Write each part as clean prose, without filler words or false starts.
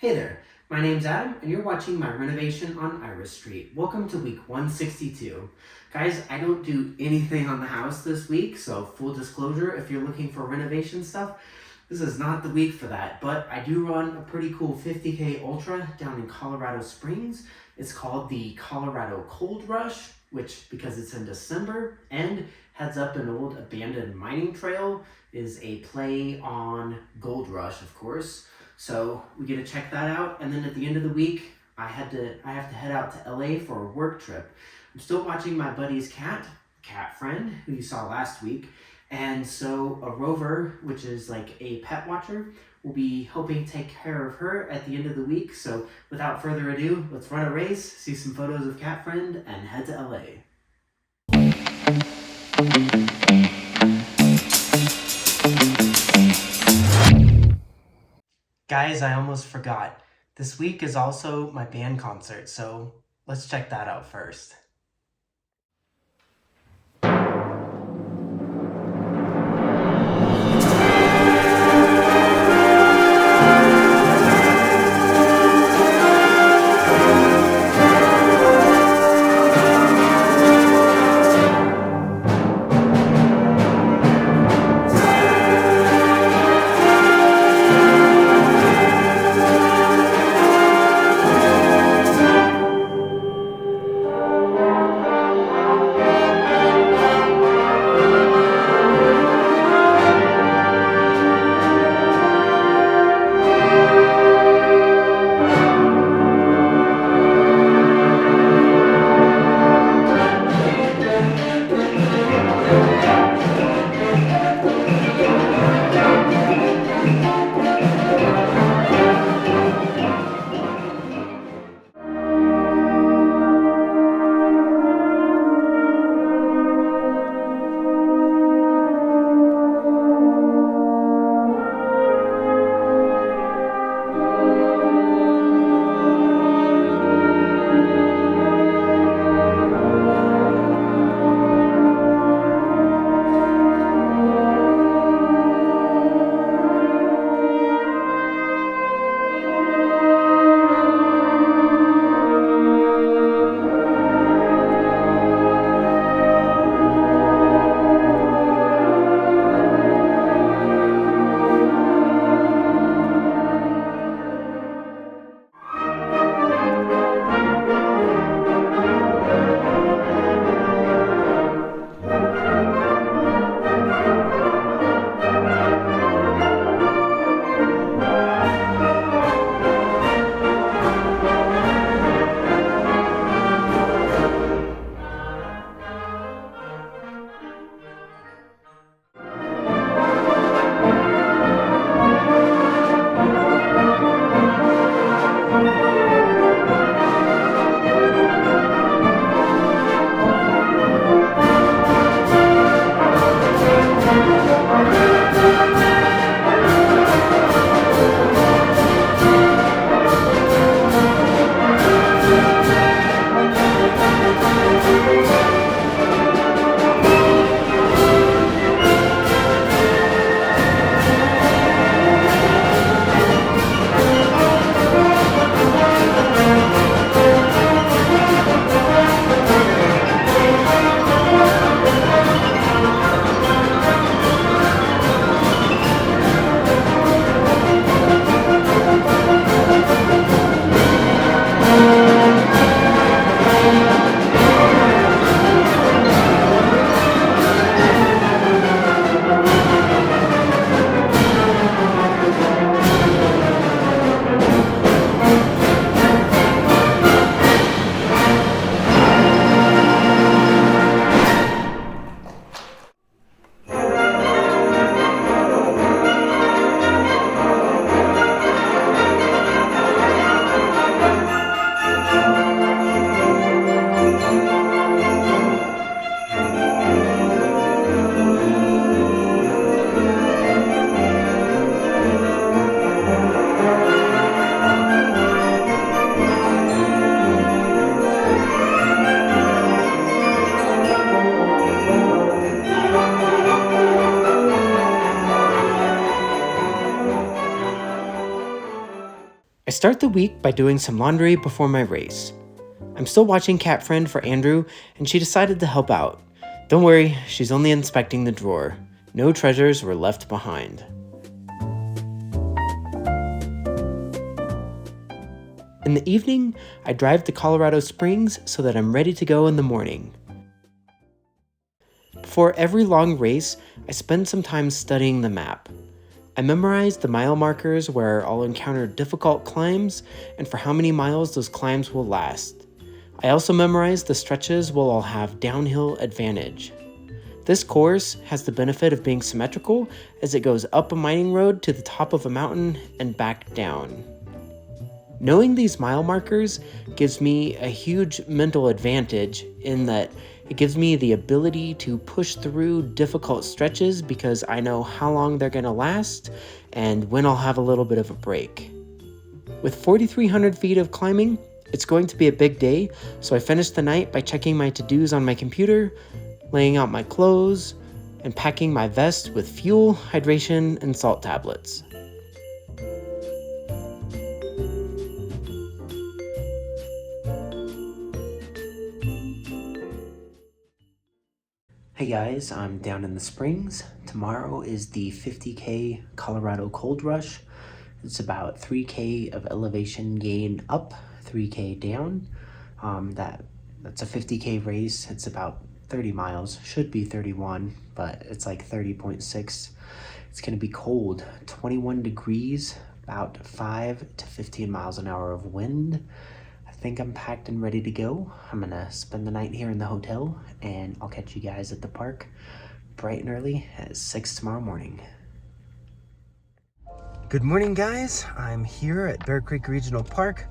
Hey there, my name's Adam and you're watching my renovation on Iris Street. Welcome to week 162. Guys, I don't do anything on the house this week, so full disclosure, if you're looking for renovation stuff, this is not the week for that, but I do run a pretty cool 50K Ultra down in Colorado Springs. It's called the Colorado Cold Rush, which, because it's in December and heads up an old abandoned mining trail, is a play on Gold Rush, of course. So we get to check that out, and then at the end of the week, I have to head out to LA for a work trip. I'm still watching my buddy's cat friend, who you saw last week, and so a rover, which is like a pet watcher, will be helping take care of her at the end of the week. So without further ado, let's run a race, see some photos of cat friend, and head to LA. Guys, I almost forgot. This week is also my band concert, so let's check that out first. I start the week by doing some laundry before my race. I'm still watching Cat Friend for Andrew, and she decided to help out. Don't worry, she's only inspecting the drawer. No treasures were left behind. In the evening, I drive to Colorado Springs so that I'm ready to go in the morning. Before every long race, I spend some time studying the map. I memorize the mile markers where I'll encounter difficult climbs and for how many miles those climbs will last. I also memorize the stretches where I'll have downhill advantage. This course has the benefit of being symmetrical as it goes up a mining road to the top of a mountain and back down. Knowing these mile markers gives me a huge mental advantage in that it gives me the ability to push through difficult stretches because I know how long they're going to last and when I'll have a little bit of a break. With 4,300 feet of climbing, it's going to be a big day, so I finished the night by checking my to-dos on my computer, laying out my clothes, and packing my vest with fuel, hydration, and salt tablets. Hey guys, I'm down in the Springs. Tomorrow is the 50K Colorado Cold Rush. It's about 3K of elevation gain up, 3K down. That's a 50K race. It's about 30 miles, should be 31, but it's like 30.6. It's gonna be cold, 21 degrees, about 5 to 15 miles an hour of wind. I think I'm packed and ready to go. I'm gonna spend the night here in the hotel, and I'll catch you guys at the park bright and early at 6 tomorrow morning. Good morning, guys. I'm here at Bear Creek Regional Park,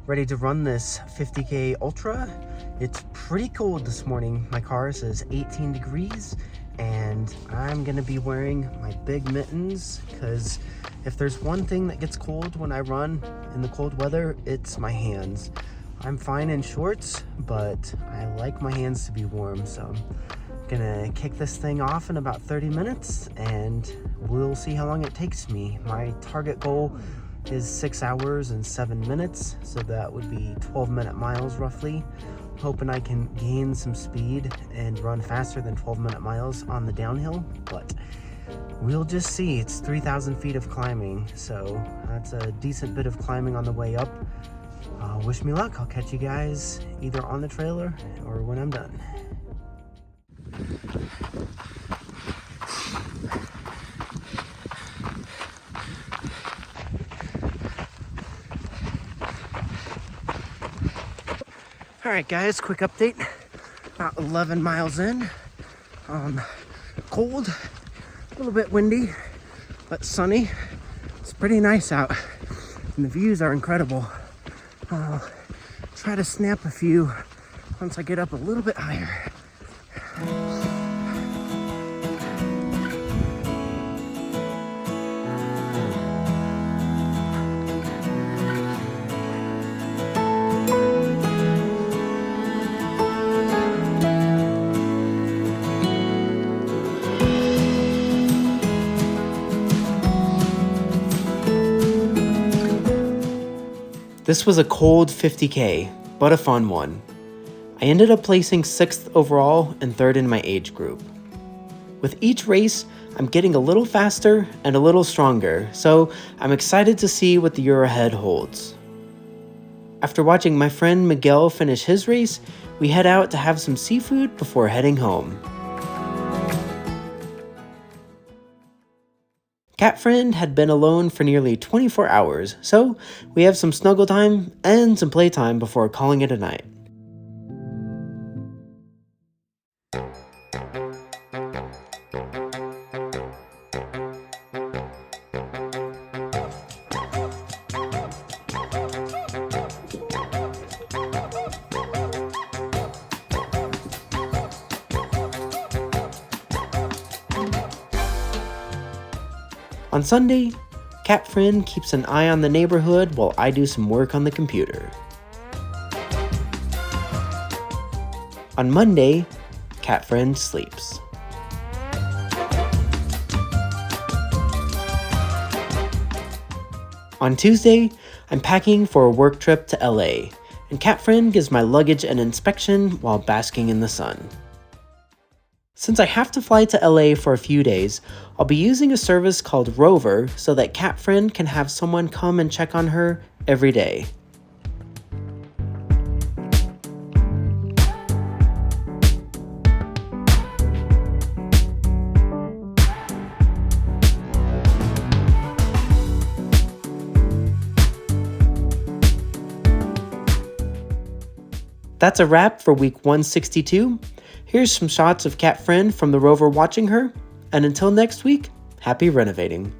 ready to run this 50K Ultra. It's pretty cold this morning. My car says 18 degrees, and I'm gonna be wearing my big mittens because if there's one thing that gets cold when I run in the cold weather, it's my hands. I'm fine in shorts, but I like my hands to be warm, so I'm gonna kick this thing off in about 30 minutes and we'll see how long it takes me. My target goal is 6 hours and 7 minutes, so that would be 12-minute miles roughly. Hoping I can gain some speed and run faster than 12-minute miles on the downhill, but we'll just see. It's 3,000 feet of climbing, so that's a decent bit of climbing on the way up. Wish me luck. I'll catch you guys either on the trailer or when I'm done. All right, guys, quick update. About 11 miles in. Cold, a little bit windy, but sunny. It's pretty nice out, and the views are incredible. I'll try to snap a few once I get up a little bit higher. This was a cold 50K, but a fun one. I ended up placing 6th overall and 3rd in my age group. With each race, I'm getting a little faster and a little stronger, so I'm excited to see what the year ahead holds. After watching my friend Miguel finish his race, we head out to have some seafood before heading home. Cat Friend had been alone for nearly 24 hours, so we have some snuggle time and some playtime before calling it a night. On Sunday, Cat Friend keeps an eye on the neighborhood while I do some work on the computer. On Monday, Cat Friend sleeps. On Tuesday, I'm packing for a work trip to LA, and Cat Friend gives my luggage an inspection while basking in the sun. Since I have to fly to LA for a few days, I'll be using a service called Rover so that Cat Friend can have someone come and check on her every day. That's a wrap for week 162. Here's some shots of Cat Friend from the Rover watching her, and until next week, happy renovating.